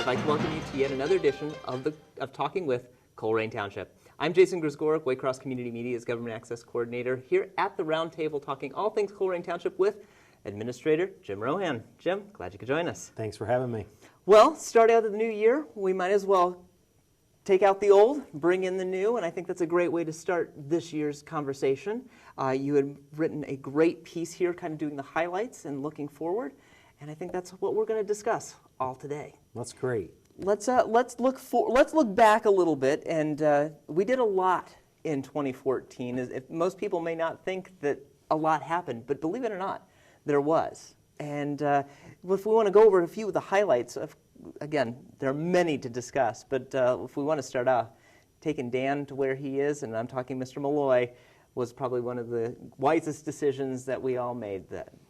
like to welcome you to yet another edition of Talking with Colerain Township. I'm Jason Grisgoric, Waycross Community Media's Government Access Coordinator, here at the round table talking all things Colerain Township with Administrator Jim Rohan. Jim, glad you could join us. Thanks for having me. Well, start out of the new year, we might as well take out the old, bring in the new, and I think that's a great way to start this year's conversation. You had written a great piece here, kind of doing the highlights and looking forward, and I think that's what we're going to discuss all today. That's great. Let's look back a little bit, and we did a lot in 2014. Most people may not think that a lot happened, but believe it or not, there was. And if we want to go over a few of the highlights again, there are many to discuss, but if we want to start off, taking Dan to where he is, and I'm talking Mr. Malloy, was probably one of the wisest decisions that we all made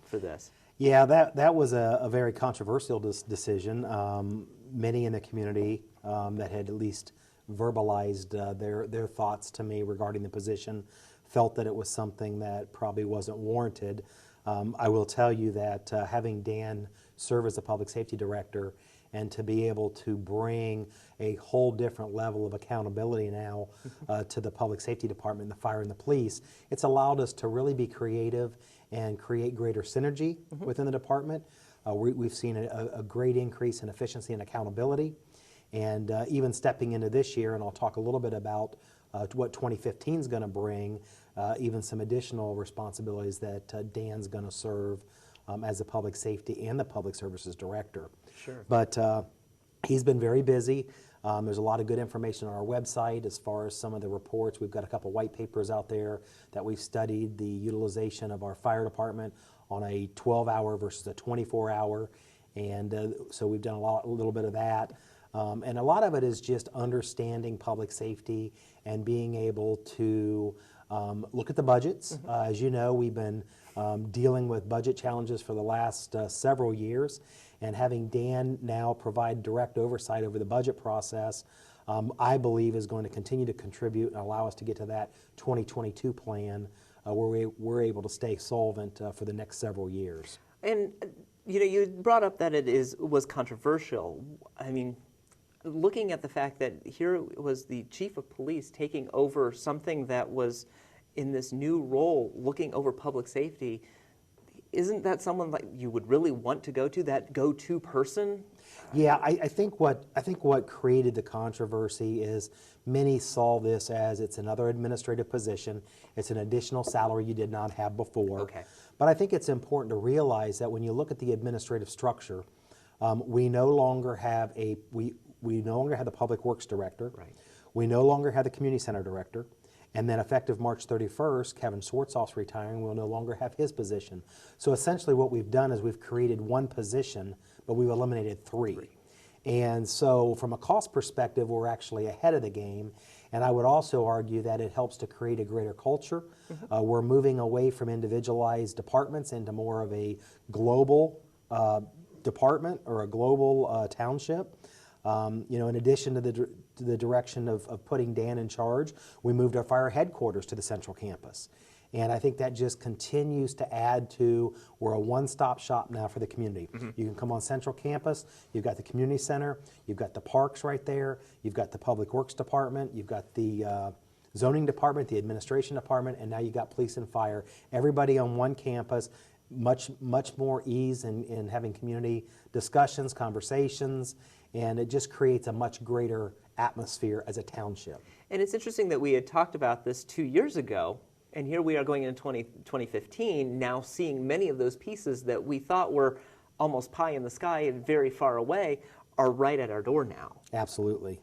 for this. Yeah, that was a very controversial decision. Many in the community that had at least verbalized their thoughts to me regarding the position felt that it was something that probably wasn't warranted. I will tell you that having Dan serve as the public safety director and to be able to bring a whole different level of accountability now to the public safety department, the fire and the police, it's allowed us to really be creative and create greater synergy within the department. We've seen a great increase in efficiency and accountability, and even stepping into this year, and I'll talk a little bit about what 2015 is going to bring, even some additional responsibilities that Dan's going to serve as the public safety and the public services director. Sure. But he's been very busy. There's a lot of good information on our website as far as some of the reports. We've got a couple white papers out there that we've studied the utilization of our fire department on a 12-hour versus a 24-hour, and so we've done a little bit of that. And a lot of it is just understanding public safety and being able to look at the budgets. As you know, we've been dealing with budget challenges for the last several years, and having Dan now provide direct oversight over the budget process, I believe is going to continue to contribute and allow us to get to that 2022 plan where we're able to stay solvent for the next several years. And you brought up that it was controversial. I mean, looking at the fact that here was the chief of police taking over something that was in this new role, looking over public safety, isn't that someone like you would really want to go to, that go-to person? Yeah, I think what created the controversy is many saw this as it's another administrative position, it's an additional salary you did not have before. Okay. But I think it's important to realize that when you look at the administrative structure, we no longer have the public works director. Right. We no longer have the community center director. And then effective March 31st, Kevin Swartzoff's retiring, we'll no longer have his position. So essentially what we've done is we've created one position, but we've eliminated three. And so from a cost perspective, we're actually ahead of the game. And I would also argue that it helps to create a greater culture. We're moving away from individualized departments into more of a global department or a global township. In addition to the direction of putting Dan in charge, we moved our fire headquarters to the central campus. And I think that just continues to add to, we're a one-stop shop now for the community. You can come on central campus, you've got the community center, you've got the parks right there, you've got the public works department, you've got the zoning department, the administration department, and now you've got police and fire. Everybody on one campus, much more ease in having community discussions, conversations, and it just creates a much greater atmosphere as a township. And it's interesting that we had talked about this 2 years ago, and here we are going into 2015, now seeing many of those pieces that we thought were almost pie in the sky and very far away are right at our door now. Absolutely.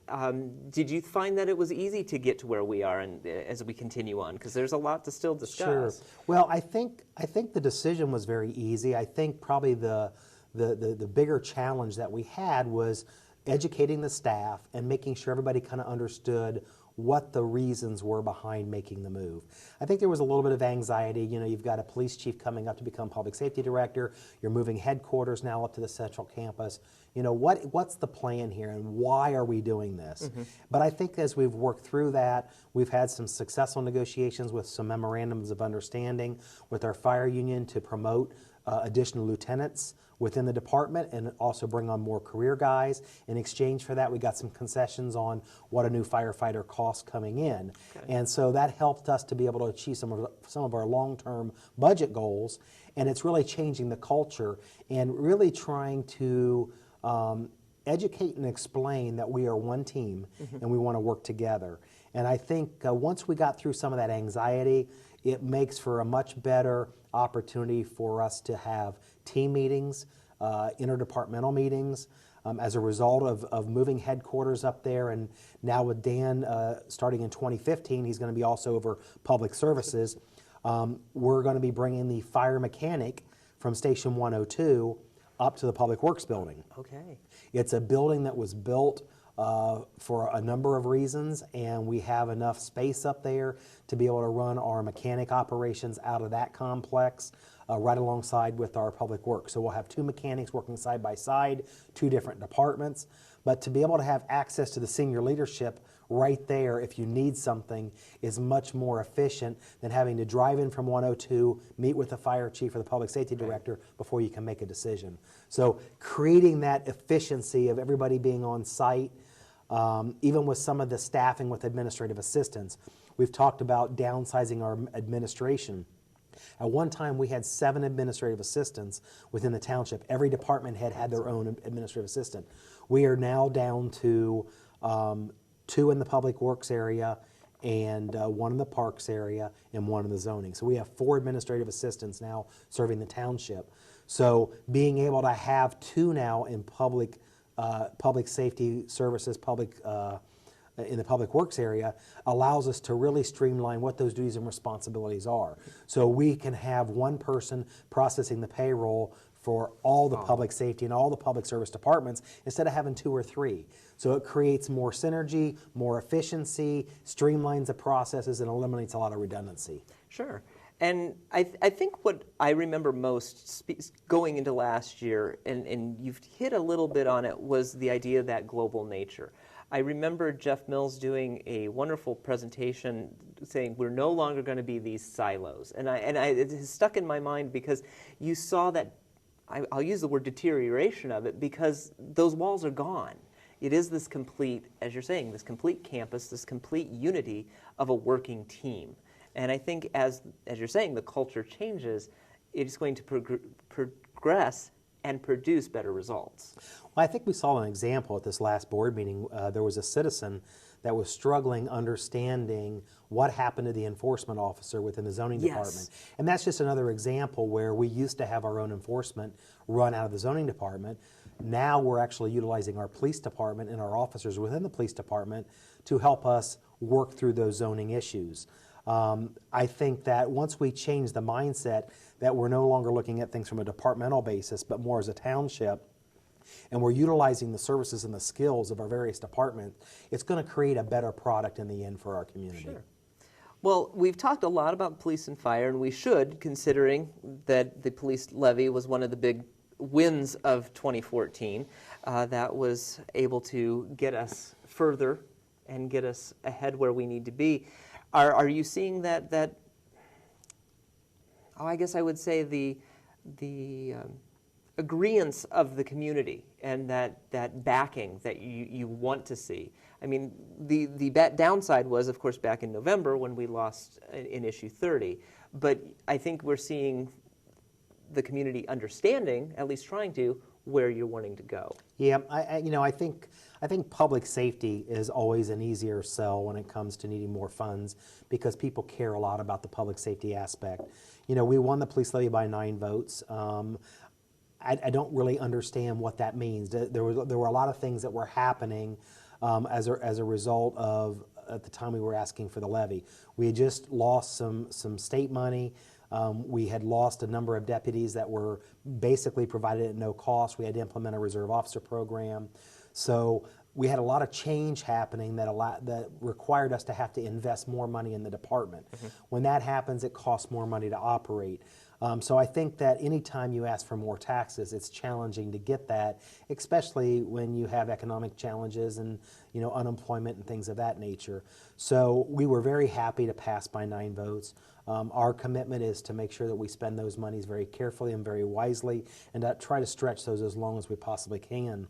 Did you find that it was easy to get to where we are and as we continue on? Because there's a lot to still discuss. Sure. Well, I think the decision was very easy. I think probably the bigger challenge that we had was educating the staff and making sure everybody kind of understood what the reasons were behind making the move. I think there was a little bit of anxiety. You've got a police chief coming up to become public safety director. You're moving headquarters now up to the central campus. What's the plan here and why are we doing this? But I think as we've worked through that, we've had some successful negotiations with some memorandums of understanding with our fire union to promote additional lieutenants within the department and also bring on more career guys. In exchange for that, we got some concessions on what a new firefighter costs coming in. Okay. And so that helped us to be able to achieve some of our long-term budget goals. And it's really changing the culture and really trying to educate and explain that we are one team and we want to work together. And I think once we got through some of that anxiety, it makes for a much better opportunity for us to have team meetings, interdepartmental meetings. As a result of moving headquarters up there, and now with Dan starting in 2015, he's going to be also over public services. We're going to be bringing the fire mechanic from Station 102 up to the Public Works building. Okay. It's a building that was built for a number of reasons, and we have enough space up there to be able to run our mechanic operations out of that complex right alongside with our public works. So we'll have two mechanics working side by side, two different departments, but to be able to have access to the senior leadership right there if you need something is much more efficient than having to drive in from 102, meet with the fire chief or the public safety director before you can make a decision. So creating that efficiency of everybody being on site, even with some of the staffing with administrative assistants, we've talked about downsizing our administration. At one time, we had 7 administrative assistants within the township. Every department head had their own administrative assistant. We are now down to 2 in the public works area and 1 in the parks area and 1 in the zoning. So we have 4 administrative assistants now serving the township. So being able to have 2 now in public safety services, in the public works area, allows us to really streamline what those duties and responsibilities are. So we can have 1 person processing the payroll for all the public safety and all the public service departments instead of having 2 or 3. So it creates more synergy, more efficiency, streamlines the processes, and eliminates a lot of redundancy. Sure. And I think what I remember most going into last year, and you've hit a little bit on it, was the idea of that global nature. I remember Jeff Mills doing a wonderful presentation saying we're no longer going to be these silos. And it has stuck in my mind because you saw that, I'll use the word deterioration of it, because those walls are gone. It is this complete, as you're saying, this complete campus, this complete unity of a working team. And I think as you're saying, the culture changes, it's going to progress and produce better results. Well, I think we saw an example at this last board meeting. There was a citizen that was struggling understanding what happened to the enforcement officer within the zoning department. And that's just another example where we used to have our own enforcement run out of the zoning department. Now we're actually utilizing our police department and our officers within the police department to help us work through those zoning issues. I think that once we change the mindset that we're no longer looking at things from a departmental basis, but more as a township, and we're utilizing the services and the skills of our various departments, it's going to create a better product in the end for our community. Sure. Well, we've talked a lot about police and fire, and we should, considering that the police levy was one of the big wins of 2014. That was able to get us further and get us ahead where we need to be. Are you seeing that I guess I would say the agreeance of the community and that backing that you want to see? I mean, the downside was, of course, back in November when we lost in issue 30. But I think we're seeing the community understanding, at least trying to, where you're wanting to go. Yeah, I think public safety is always an easier sell when it comes to needing more funds because people care a lot about the public safety aspect. You know, we won the police levy by 9 votes. I don't really understand what that means. There were a lot of things that were happening as a result of at the time we were asking for the levy. We had just lost some state money. We had lost a number of deputies that were basically provided at no cost. We had to implement a reserve officer program. So we had a lot of change happening that required us to have to invest more money in the department. When that happens, it costs more money to operate. So I think that anytime you ask for more taxes, it's challenging to get that, especially when you have economic challenges and unemployment and things of that nature. So we were very happy to pass by 9 votes. Our commitment is to make sure that we spend those monies very carefully and very wisely, and to try to stretch those as long as we possibly can.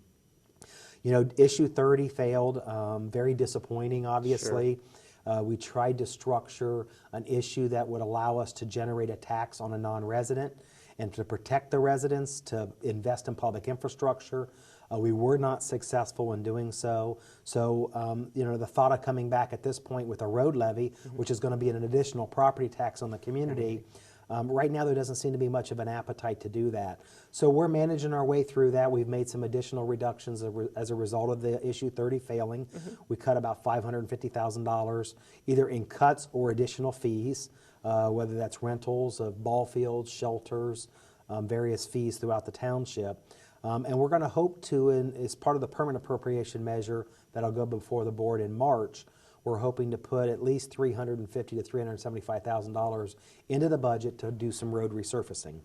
Issue 30 failed, very disappointing, obviously. Sure. We tried to structure an issue that would allow us to generate a tax on a non-resident and to protect the residents, to invest in public infrastructure. We were not successful in doing so. So, the thought of coming back at this point with a road levy, which is going to be an additional property tax on the community, right now there doesn't seem to be much of an appetite to do that. So we're managing our way through that. We've made some additional reductions as a result of the issue 30 failing. We cut about $550,000 either in cuts or additional fees, whether that's rentals of ball fields, shelters, various fees throughout the township. And we're going to hope to, as part of the permanent appropriation measure that'll go before the board in March, we're hoping to put at least $350,000 to $375,000 into the budget to do some road resurfacing.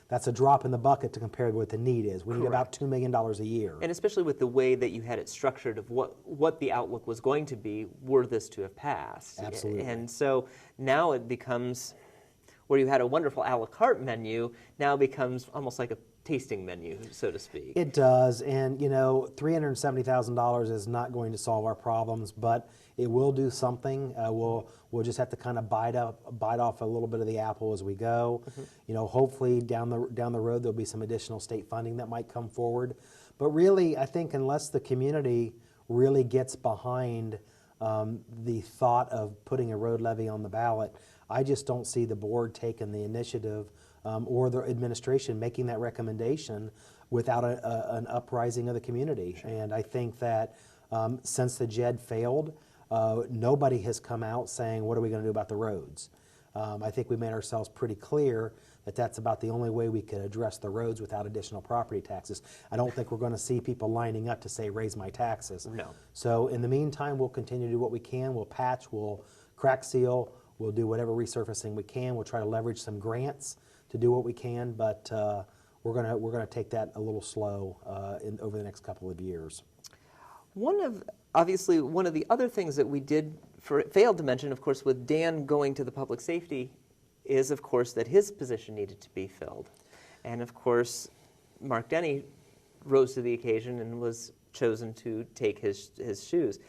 That's a drop in the bucket to compare with what the need is. We need about $2 million a year. And especially with the way that you had it structured of what the outlook was going to be were this to have passed. Absolutely. And so now it becomes, where you had a wonderful a la carte menu, now becomes almost like a tasting menu, so to speak. It does, and $370,000 is not going to solve our problems, but it will do something. We'll just have to kind of bite off a little bit of the apple as we go. Hopefully down the road there'll be some additional state funding that might come forward. But really, I think unless the community really gets behind the thought of putting a road levy on the ballot, I just don't see the board taking the initiative or the administration making that recommendation without an uprising of the community. Sure. And I think that since the JED failed, nobody has come out saying, what are we going to do about the roads? I think we made ourselves pretty clear that that's about the only way we could address the roads without additional property taxes. I don't think we're going to see people lining up to say, raise my taxes. No. So in the meantime, we'll continue to do what we can. We'll patch, we'll crack seal, we'll do whatever resurfacing we can. We'll try to leverage some grants to do what we can, but we're gonna take that a little slow over the next couple of years. Obviously, one of the other things that we failed to mention, of course, with Dan going to the public safety, is of course that his position needed to be filled, and of course, Mark Denny rose to the occasion and was chosen to take his shoes,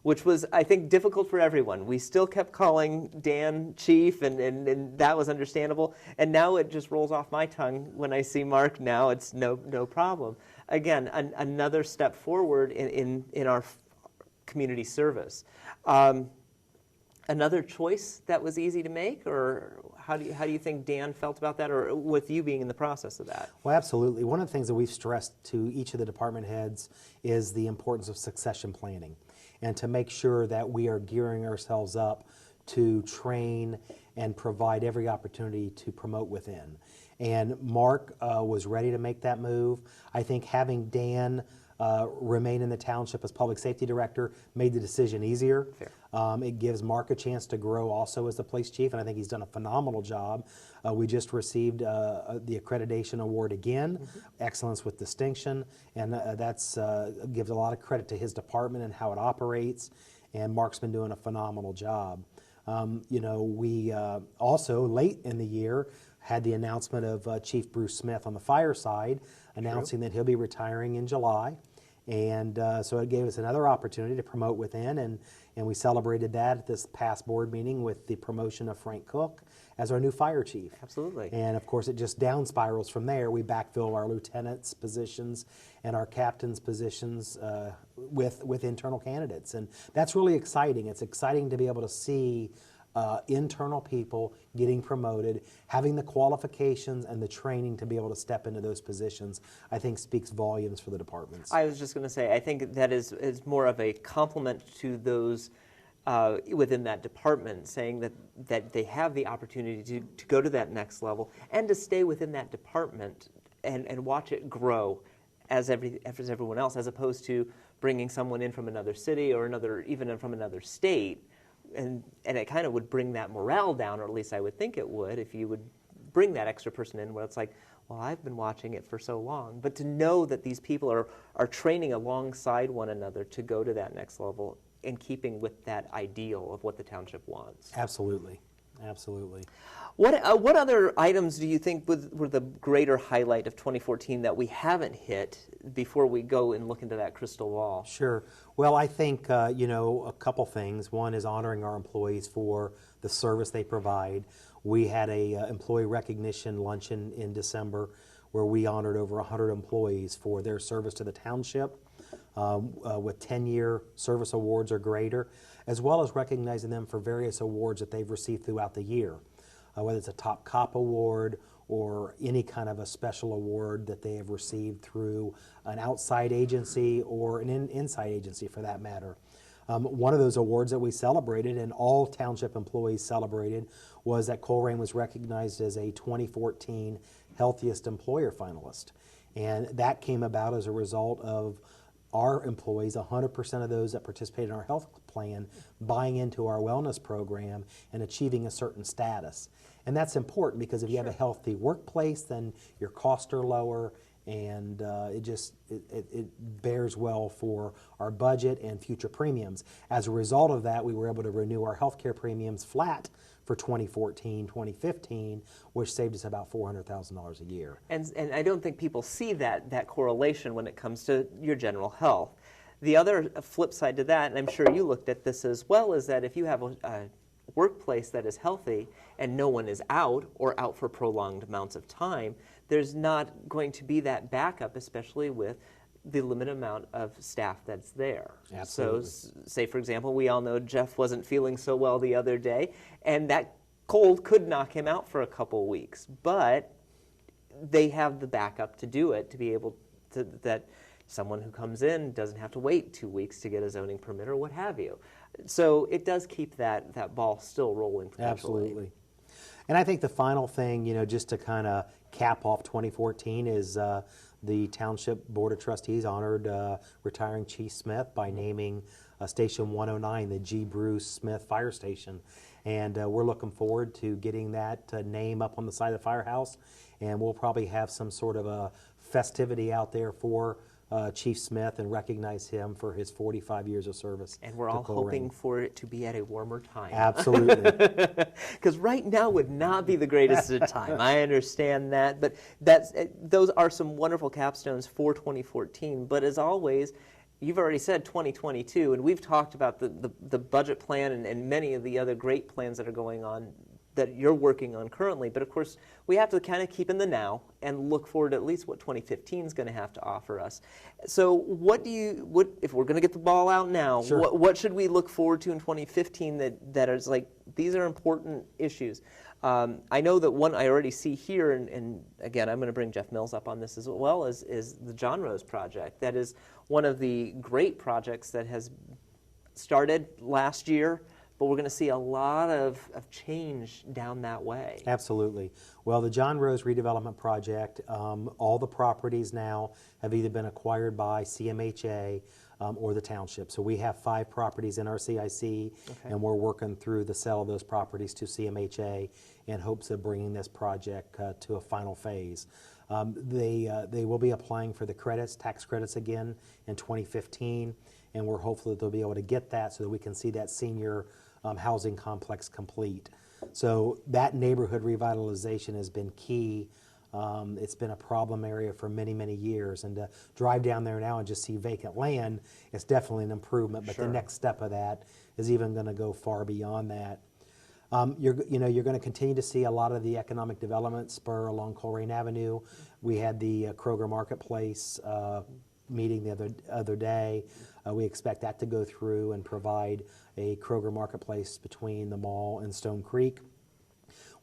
which was, I think, difficult for everyone. We still kept calling Dan chief, and that was understandable. And now it just rolls off my tongue when I see Mark now. It's no problem. Again, another step forward in our community service. Another choice that was easy to make, or how do you think Dan felt about that, or with you being in the process of that? Well, absolutely. One of the things that we've stressed to each of the department heads is the importance of succession planning, and to make sure that we are gearing ourselves up to train and provide every opportunity to promote within. And Mark was ready to make that move. I think having Dan remain in the township as public safety director made the decision easier. Fair. It gives Mark a chance to grow also as the police chief, and I think he's done a phenomenal job. We just received the accreditation award again, excellence with distinction, and that's gives a lot of credit to his department and how it operates, and Mark's been doing a phenomenal job. We also, late in the year, had the announcement of Chief Bruce Smith on the fire side, announcing that he'll be retiring in July. And so it gave us another opportunity to promote within, and we celebrated that at this past board meeting with the promotion of Frank Cook as our new fire chief. Absolutely. And of course it just down spirals from there. We backfill our lieutenants' positions and our captains' positions with internal candidates. And that's really exciting. It's exciting to be able to see internal people getting promoted, having the qualifications and the training to be able to step into those positions, I think speaks volumes for the departments. I was just going to say, I think that is more of a compliment to those within that department, saying that they have the opportunity to go to that next level and to stay within that department and watch it grow as everyone else, as opposed to bringing someone in from another city or even from another state, and it kind of would bring that morale down, or at least I would think it would, if you would bring that extra person in where it's like, well, I've been watching it for so long. But to know that these people are training alongside one another to go to that next level in keeping with that ideal of what the township wants. Absolutely. Absolutely. What other items do you think were the greater highlight of 2014 that we haven't hit before we go and look into that crystal ball? Sure. Well, I think, a couple things. One is honoring our employees for the service they provide. We had a employee recognition luncheon in December where we honored over 100 employees for their service to the township with 10-year service awards or greater, as well as recognizing them for various awards that they've received throughout the year, whether it's a Top Cop Award or any kind of a special award that they have received through an outside agency or an inside agency for that matter. One of those awards that we celebrated and all township employees celebrated was that Colerain was recognized as a 2014 Healthiest Employer finalist. And that came about as a result of our employees, 100% of those that participated in our health plan, buying into our wellness program and achieving a certain status. And that's important because if you have a healthy workplace, then your costs are lower, and it bears well for our budget and future premiums. As a result of that, we were able to renew our healthcare premiums flat for 2014, 2015, which saved us about $400,000 a year. And I don't think people see that correlation when it comes to your general health. The other flip side to that, and I'm sure you looked at this as well, is that if you have a workplace that is healthy and no one is out or out for prolonged amounts of time, there's not going to be that backup, especially with the limited amount of staff that's there. Absolutely. So say, for example, we all know Jeff wasn't feeling so well the other day, and that cold could knock him out for a couple weeks, but they have the backup to do it, to be able to, that someone who comes in doesn't have to wait 2 weeks to get a zoning permit or what have you. So it does keep that ball still rolling potentially. Absolutely. And I think the final thing, just to kind of cap off 2014 is the Township Board of Trustees honored retiring Chief Smith by naming Station 109 the G. Bruce Smith Fire Station. And we're looking forward to getting that name up on the side of the firehouse. And we'll probably have some sort of a festivity out there for Chief Smith and recognize him for his 45 years of service. And we're all hoping for it to be at a warmer time. Absolutely. Because right now would not be the greatest of time. I understand that, but those are some wonderful capstones for 2014. But as always, you've already said 2022, and we've talked about the budget plan and many of the other great plans that are going on that you're working on currently. But of course, we have to kind of keep in the now and look forward to at least what 2015 is going to have to offer us. So what if we're going to get the ball out now, Sure. what should we look forward to in 2015 that is like, these are important issues? I know that one I already see here, and again, I'm going to bring Jeff Mills up on this as well, is the John Rose project. That is one of the great projects that has started last year, but we're going to see a lot of change down that way. Absolutely. Well, the John Rose redevelopment project, all the properties now have either been acquired by CMHA or the township. So we have 5 properties in our CIC, and we're working through the sale of those properties to CMHA in hopes of bringing this project to a final phase. They will be applying for the tax credits again in 2015, and we're hopeful that they'll be able to get that so that we can see that senior housing complex complete. So that neighborhood revitalization has been key. It's been a problem area for many, many years, and to drive down there now and just see vacant land is definitely an improvement, but the next step of that is even going to go far beyond that. You're going to continue to see a lot of the economic development spur along Colerain Avenue. We had the Kroger Marketplace meeting the other day. We expect that to go through and provide a Kroger Marketplace between the mall and Stone Creek.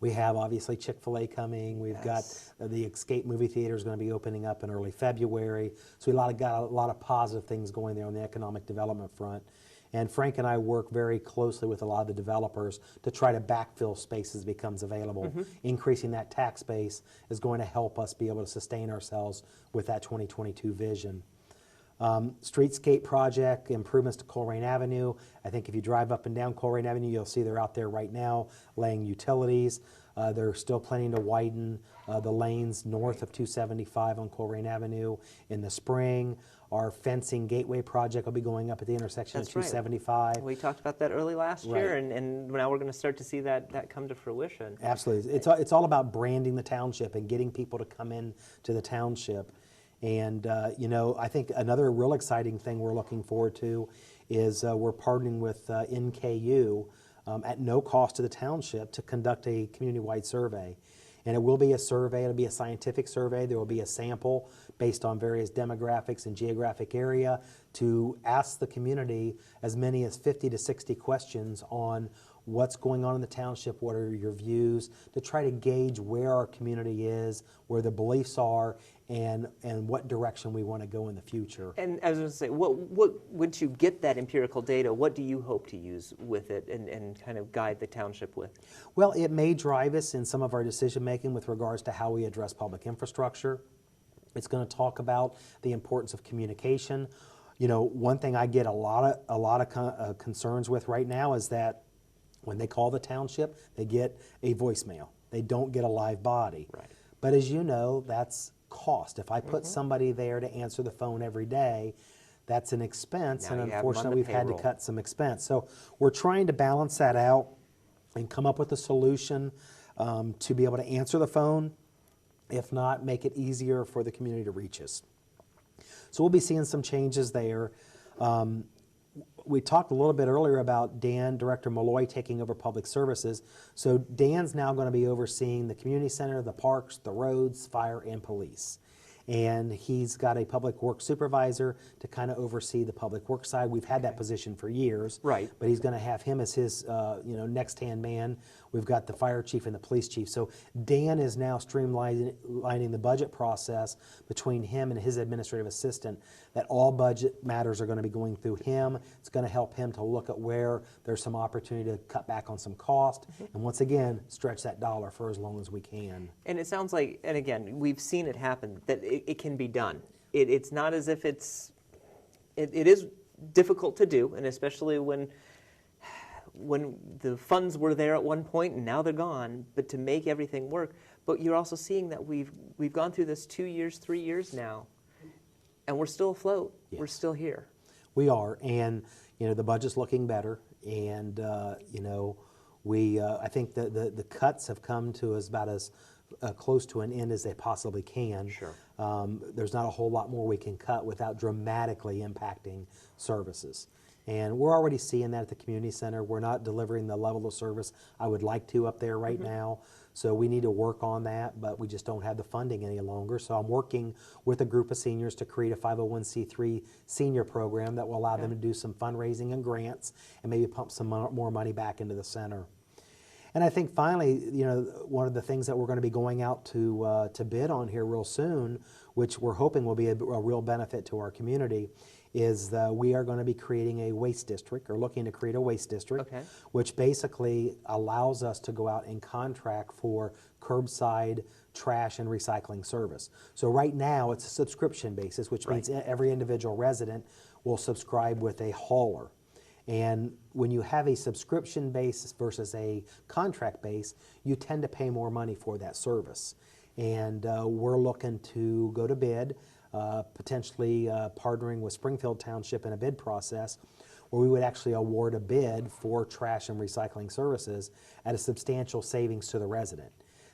We have obviously Chick-fil-A coming. We've got the Escape movie theater is going to be opening up in early February. So we got a lot of positive things going there on the economic development front. And Frank and I work very closely with a lot of the developers to try to backfill space as it becomes available. Increasing that tax base is going to help us be able to sustain ourselves with that 2022 vision. Streetscape project, improvements to Colerain Avenue. I think if you drive up and down Colerain Avenue, you'll see they're out there right now laying utilities. They're still planning to widen the lanes north of 275 on Colerain Avenue in the spring. Our fencing gateway project will be going up at the intersection of 275. We talked about that early last year, and now we're going to start to see that come to fruition. Absolutely. It's all about branding the township and getting people to come in to the township. And, you know, I think another real exciting thing we're looking forward to is we're partnering with NKU at no cost to the township to conduct a community-wide survey. And it will be a survey, it'll be a scientific survey, there will be a sample based on various demographics and geographic area to ask the community as many as 50 to 60 questions on what's going on in the township, what are your views, to try to gauge where our community is, where the beliefs are, and what direction we want to go in the future. And I was going to say, what once you get that empirical data, what do you hope to use with it and kind of guide the township with? Well, it may drive us in some of our decision making with regards to how we address public infrastructure. It's going to talk about the importance of communication. You know, one thing I get a lot of concerns with right now is that when they call the township, they get a voicemail. They don't get a live body. Right. But as you know, that's cost. If I put somebody there to answer the phone every day, that's an expense, Now and you have them on unfortunately the we've had to payroll. cut some expense. So we're trying to balance that out and come up with a solution to be able to answer the phone, if not, make it easier for the community to reach us. So we'll be seeing some changes there. We talked a little bit earlier about Dan, Director Malloy, taking over public services. So Dan's now going to be overseeing the community center, the parks, the roads, fire, and police. And he's got a public works supervisor to kind of oversee the public works side. We've had that position for years, Right. but he's going to have him as his next-hand man. We've got the fire chief and the police chief. So Dan is now streamlining the budget process between him and his administrative assistant, that all budget matters are going to be going through him. It's going to help him to look at where there's some opportunity to cut back on some cost, and once again, stretch that dollar for as long as we can. And it sounds like, and again, we've seen it happen, that it can be done. It's not as if it is difficult to do, and especially when the funds were there at one point and now they're gone, but to make everything work. But you're also seeing that we've gone through this 2 years, 3 years now, and we're still afloat. Yes. We're still here. We are, and the budget's looking better, and I think the cuts have come to us about as close to an end as they possibly can. Sure. There's not a whole lot more we can cut without dramatically impacting services. And we're already seeing that at the community center. We're not delivering the level of service I would like to up there right now. So we need to work on that, but we just don't have the funding any longer. So I'm working with a group of seniors to create a 501c3 senior program that will allow them to do some fundraising and grants and maybe pump some more money back into the center. And I think finally, one of the things that we're going to be going out to bid on here real soon, which we're hoping will be a real benefit to our community, is that we are going to be creating a waste district, or looking to create a waste district, which basically allows us to go out and contract for curbside trash and recycling service. So right now it's a subscription basis, which means every individual resident will subscribe with a hauler. And when you have a subscription base versus a contract base, you tend to pay more money for that service. And we're looking to go to bid, potentially partnering with Springfield Township in a bid process where we would actually award a bid for trash and recycling services at a substantial savings to the resident.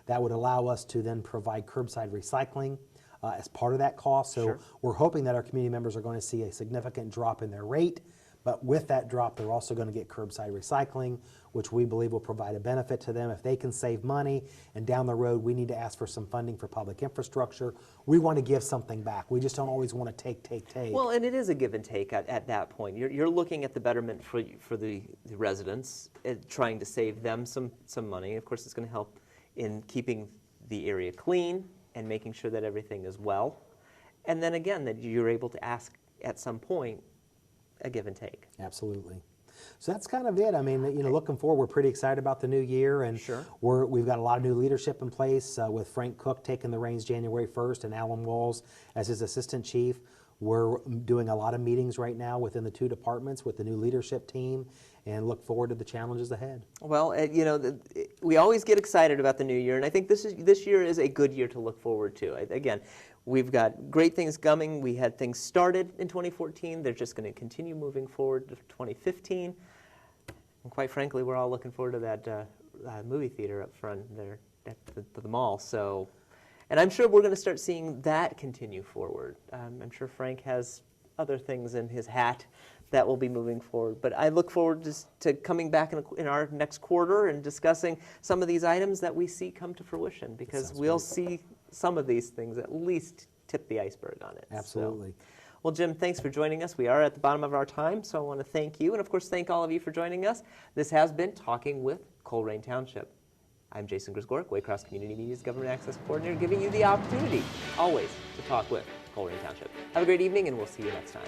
That would allow us to then provide curbside recycling as part of that cost. So we're hoping that our community members are going to see a significant drop in their rate. But with that drop, they're also going to get curbside recycling, which we believe will provide a benefit to them if they can save money. And down the road, we need to ask for some funding for public infrastructure. We want to give something back. We just don't always want to take. Well, and it is a give and take at that point. You're looking at the betterment for the residents, trying to save them some money. Of course, it's going to help in keeping the area clean and making sure that everything is well. And then again, that you're able to ask at some point a give and take. Absolutely. So that's kind of it. I mean, looking forward, we're pretty excited about the new year, and we've got a lot of new leadership in place with Frank Cook taking the reins January 1st and Alan Walls as his assistant chief. We're doing a lot of meetings right now within the two departments with the new leadership team, and look forward to the challenges ahead. Well, you know, we always get excited about the new year, and I think this year is a good year to look forward to. Again, we've got great things coming. We had things started in 2014. They're just going to continue moving forward to 2015. And quite frankly, we're all looking forward to that movie theater up front there at the mall. So, and I'm sure we're going to start seeing that continue forward. I'm sure Frank has other things in his hat that will be moving forward. But I look forward to coming back in our next quarter and discussing some of these items that we see come to fruition, because we'll see some of these things at least tip the iceberg on it. Absolutely. So, well, Jim, thanks for joining us. We are at the bottom of our time, so I want to thank you, and of course thank all of you for joining us. This has been Talking with Colerain Township. I'm Jason Grisgorick, Waycross Community Media's Government Access Coordinator, giving you the opportunity always to talk with Colerain Township. Have a great evening, and we'll see you next time.